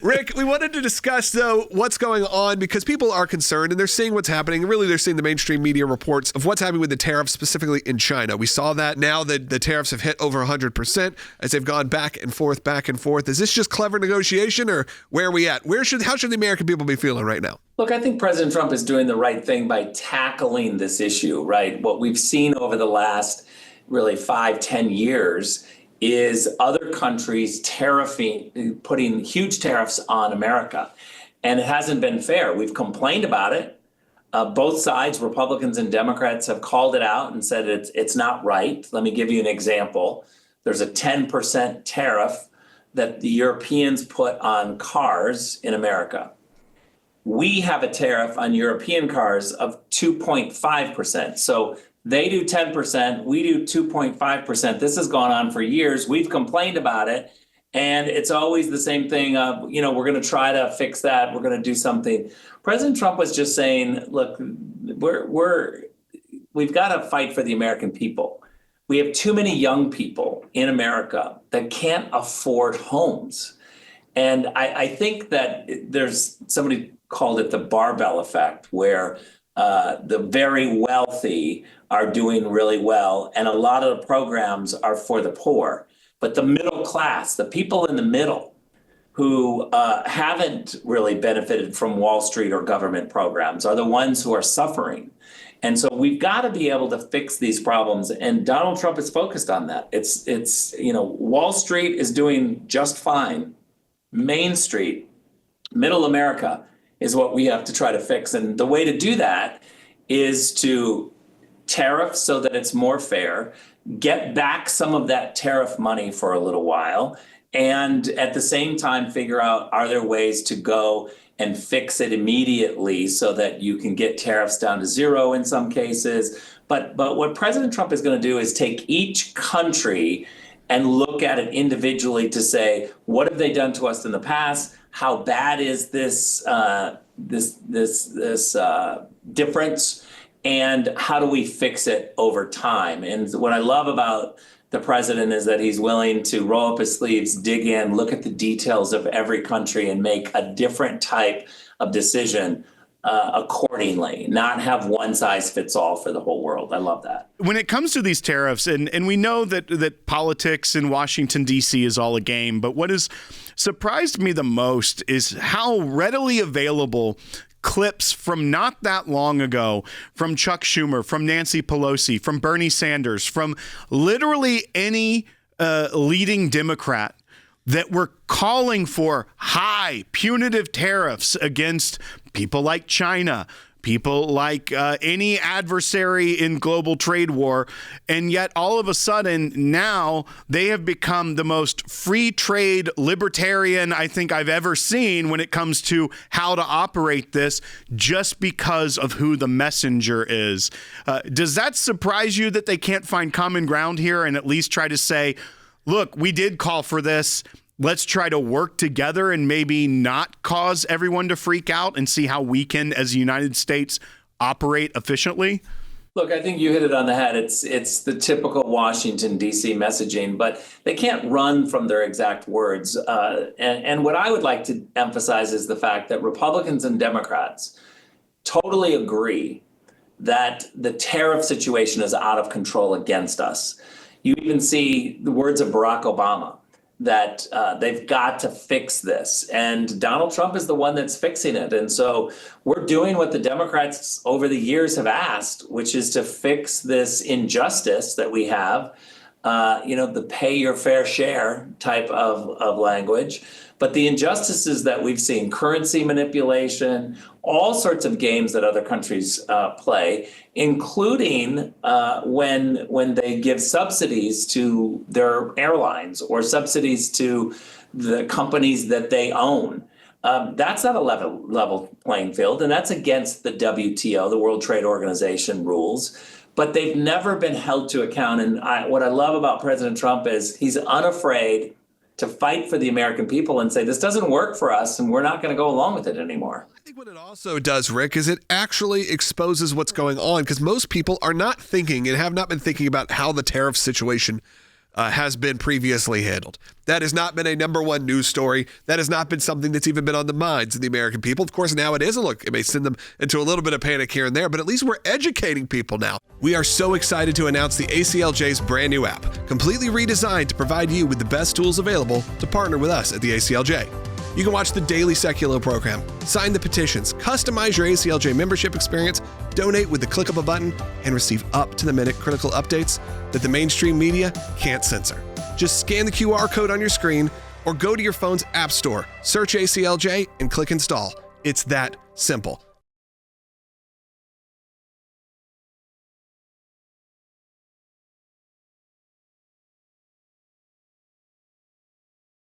Rick, we wanted to discuss, though, what's going on because people are concerned and they're seeing what's happening. Really, they're seeing the mainstream media reports of what's happening with the tariffs, specifically in China. We saw that now that the tariffs have hit over 100% as they've gone back and forth, back and forth. Is this just clever negotiation or where are we at? How should the American people be feeling right now? Look, I think President Trump is doing the right thing by tackling this issue, right? What we've seen over the last really 5-10 years is other countries putting huge tariffs on America. And it hasn't been fair. We've complained about it. Both sides, Republicans and Democrats, have called it out and said it's not right. Let me give you an example. There's a 10% tariff that the Europeans put on cars in America. We have a tariff on European cars of 2.5%. So they do 10%, we do 2.5%. This has gone on for years. We've complained about it. And it's always the same thing of, we're going to try to fix that. We're going to do something. President Trump was just saying, look, we've got to fight for the American people. We have too many young people in America that can't afford homes. And I think that somebody called it the barbell effect, where the very wealthy are doing really well, and a lot of the programs are for the poor. But the middle class, the people in the middle who haven't really benefited from Wall Street or government programs are the ones who are suffering. And so we've got to be able to fix these problems. And Donald Trump is focused on that. It's Wall Street is doing just fine. Main Street, middle America, is what we have to try to fix. And the way to do that is to tariff so that it's more fair, get back some of that tariff money for a little while, and at the same time figure out, are there ways to go and fix it immediately so that you can get tariffs down to zero in some cases. But what President Trump is going to do is take each country and look at it individually to say, what have they done to us in the past? How bad is this difference? And how do we fix it over time? And what I love about the president is that he's willing to roll up his sleeves, dig in, look at the details of every country and make a different type of decision accordingly, not have one size fits all for the whole world. I love that. When it comes to these tariffs, and we know that politics in Washington, D.C. is all a game, but what has surprised me the most is how readily available clips from not that long ago from Chuck Schumer, from Nancy Pelosi, from Bernie Sanders, from literally any leading Democrat that were calling for high punitive tariffs against people like China, people like any adversary in global trade war. And yet all of a sudden now they have become the most free trade libertarian I think I've ever seen when it comes to how to operate this, just because of who the messenger is. Does that surprise you that they can't find common ground here and at least try to say, look, we did call for this. Let's try to work together and maybe not cause everyone to freak out and see how we can, as the United States, operate efficiently? Look, I think you hit it on the head. It's the typical Washington, D.C. messaging, but they can't run from their exact words. And what I would like to emphasize is the fact that Republicans and Democrats totally agree that the tariff situation is out of control against us. You even see the words of Barack Obama, that they've got to fix this. And Donald Trump is the one that's fixing it. And so we're doing what the Democrats over the years have asked, which is to fix this injustice that we have, the pay your fair share type of language. But the injustices that we've seen, currency manipulation, all sorts of games that other countries play, including when they give subsidies to their airlines or subsidies to the companies that they own. That's not a level playing field, and that's against the WTO, the World Trade Organization rules. But they've never been held to account. And what I love about President Trump is he's unafraid to fight for the American people and say, this doesn't work for us and we're not going to go along with it anymore. I think what it also does, Rick, is it actually exposes what's going on, because most people are not thinking and have not been thinking about how the tariff situation has been previously handled. That has not been a number one news story. That has not been something that's even been on the minds of the American people. Of course, now it is. And look, it may send them into a little bit of panic here and there, but at least we're educating people now. We are so excited to announce the ACLJ's brand new app, completely redesigned to provide you with the best tools available to partner with us at the ACLJ. You can watch the daily Secular program, sign the petitions, customize your ACLJ membership experience, donate with the click of a button, and receive up-to-the-minute critical updates that the mainstream media can't censor. Just scan the QR code on your screen or go to your phone's app store, search ACLJ, and click install. It's that simple.